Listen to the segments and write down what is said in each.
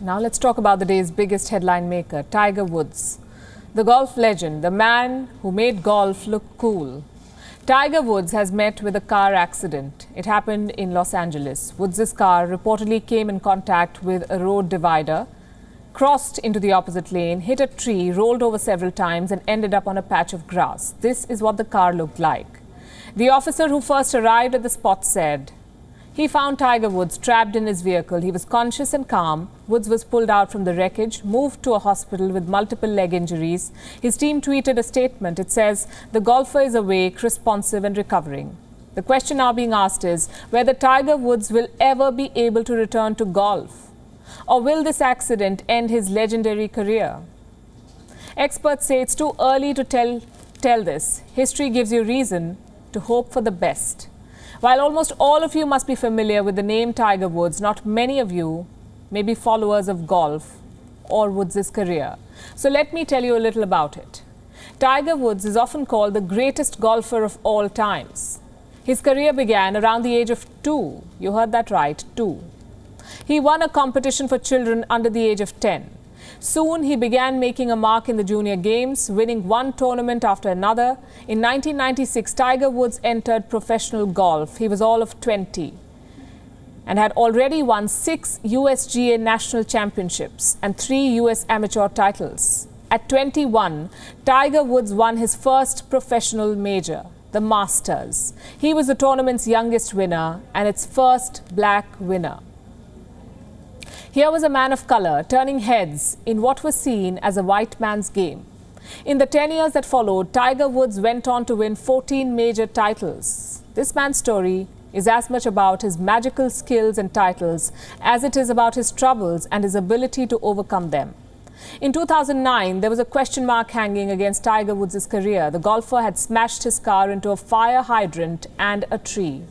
Now let's talk about the day's biggest headline maker, Tiger Woods. The golf legend, the man who made golf look cool. Tiger Woods has met with a car accident. It happened in Los Angeles. Woods' car reportedly came in contact with a road divider, crossed into the opposite lane, hit a tree, rolled over several times and ended up on a patch of grass. This is what the car looked like. The officer who first arrived at the spot said he found Tiger Woods trapped in his vehicle. He was conscious and calm. Woods was pulled out from the wreckage, moved to a hospital with multiple leg injuries. His team tweeted a statement. It says, "The golfer is awake, responsive and recovering." The question now being asked is whether Tiger Woods will ever be able to return to golf. Or will this accident end his legendary career? Experts say it's too early to tell this. History gives you reason to hope for the best. While almost all of you must be familiar with the name Tiger Woods, not many of you may be followers of golf or Woods' career. So let me tell you a little about it. Tiger Woods is often called the greatest golfer of all times. His career began around the age of 2. You heard that right, 2. He won a competition for children under the age of 10. Soon, he began making a mark in the junior games, winning one tournament after another. In 1996, Tiger Woods entered professional golf. He was all of 20 and had already won 6 USGA national championships and 3 US amateur titles. At 21, Tiger Woods won his first professional major, the Masters. He was the tournament's youngest winner and its first black winner. Here was a man of color turning heads in what was seen as a white man's game. In the 10 years that followed, Tiger Woods went on to win 14 major titles. This man's story is as much about his magical skills and titles as it is about his troubles and his ability to overcome them. In 2009, there was a question mark hanging against Tiger Woods' career. The golfer had smashed his car into a fire hydrant and a tree.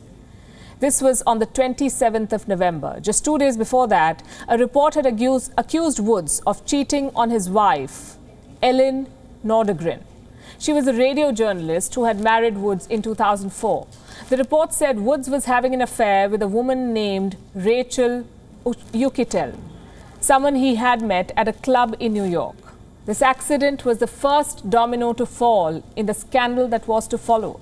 This was on the 27th of November. Just 2 days before that, a report had accused Woods of cheating on his wife, Ellen Nordegren. She was a radio journalist who had married Woods in 2004. The report said Woods was having an affair with a woman named Rachel Uchitel, someone he had met at a club in New York. This accident was the first domino to fall in the scandal that was to follow.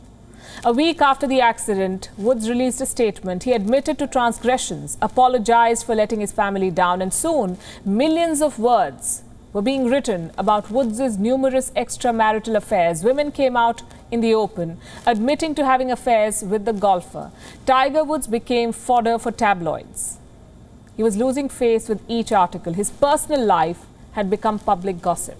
A week after the accident, Woods released a statement. He admitted to transgressions, apologized for letting his family down, and soon millions of words were being written about Woods' numerous extramarital affairs. Women came out in the open, admitting to having affairs with the golfer. Tiger Woods became fodder for tabloids. He was losing face with each article. His personal life had become public gossip.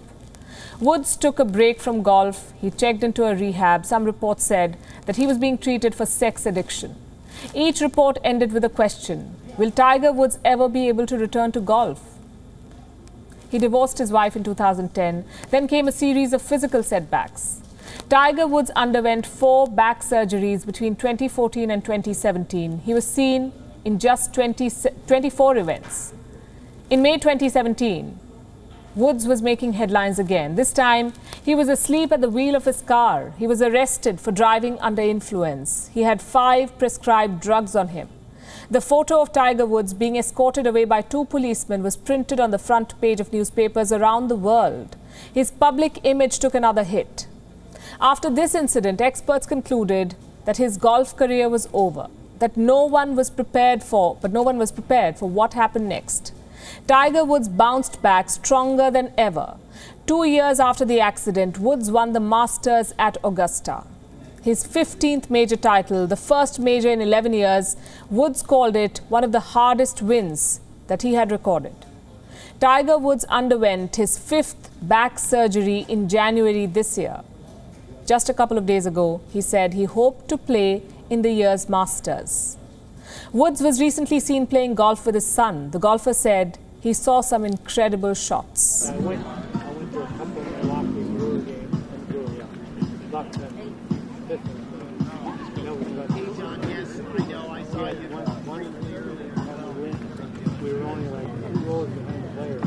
Woods took a break from golf. He checked into a rehab. Some reports said that he was being treated for sex addiction. Each report ended with a question: will Tiger Woods ever be able to return to golf? He divorced his wife in 2010. Then came a series of physical setbacks. Tiger Woods underwent 4 back surgeries between 2014 and 2017. He was seen in just 24 events. In May 2017, Woods was making headlines again. This time, he was asleep at the wheel of his car. He was arrested for driving under influence. He had 5 prescribed drugs on him. The photo of Tiger Woods being escorted away by 2 policemen was printed on the front page of newspapers around the world. His public image took another hit. After this incident, experts concluded that his golf career was over, that no one was prepared for what happened next. Tiger Woods bounced back stronger than ever. 2 years after the accident, Woods won the Masters at Augusta. His 15th major title, the first major in 11 years, Woods called it one of the hardest wins that he had recorded. Tiger Woods underwent his 5th back surgery in January this year. Just a couple of days ago, he said he hoped to play in the year's Masters. Woods was recently seen playing golf with his son. The golfer said he saw some incredible shots. I went to a couple of Milwaukee Brewer games and Brewer, about 10, 15. That was about Hey, John, yes, I know, I saw you. We were only like 2 rows behind the player.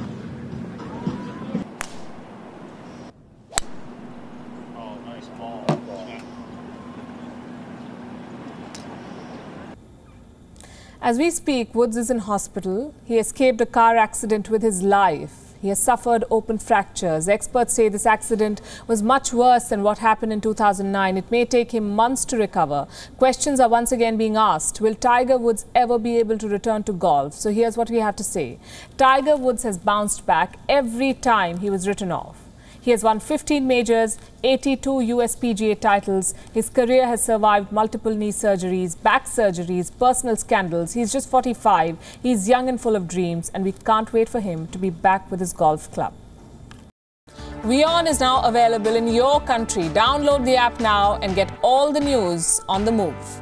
Oh, nice ball. As we speak, Woods is in hospital. He escaped a car accident with his life. He has suffered open fractures. Experts say this accident was much worse than what happened in 2009. It may take him months to recover. Questions are once again being asked. Will Tiger Woods ever be able to return to golf? So here's what we have to say. Tiger Woods has bounced back every time he was written off. He has won 15 majors, 82 USPGA titles. His career has survived multiple knee surgeries, back surgeries, personal scandals. He's just 45. He's young and full of dreams, and we can't wait for him to be back with his golf club. WION is now available in your country. Download the app now and get all the news on the move.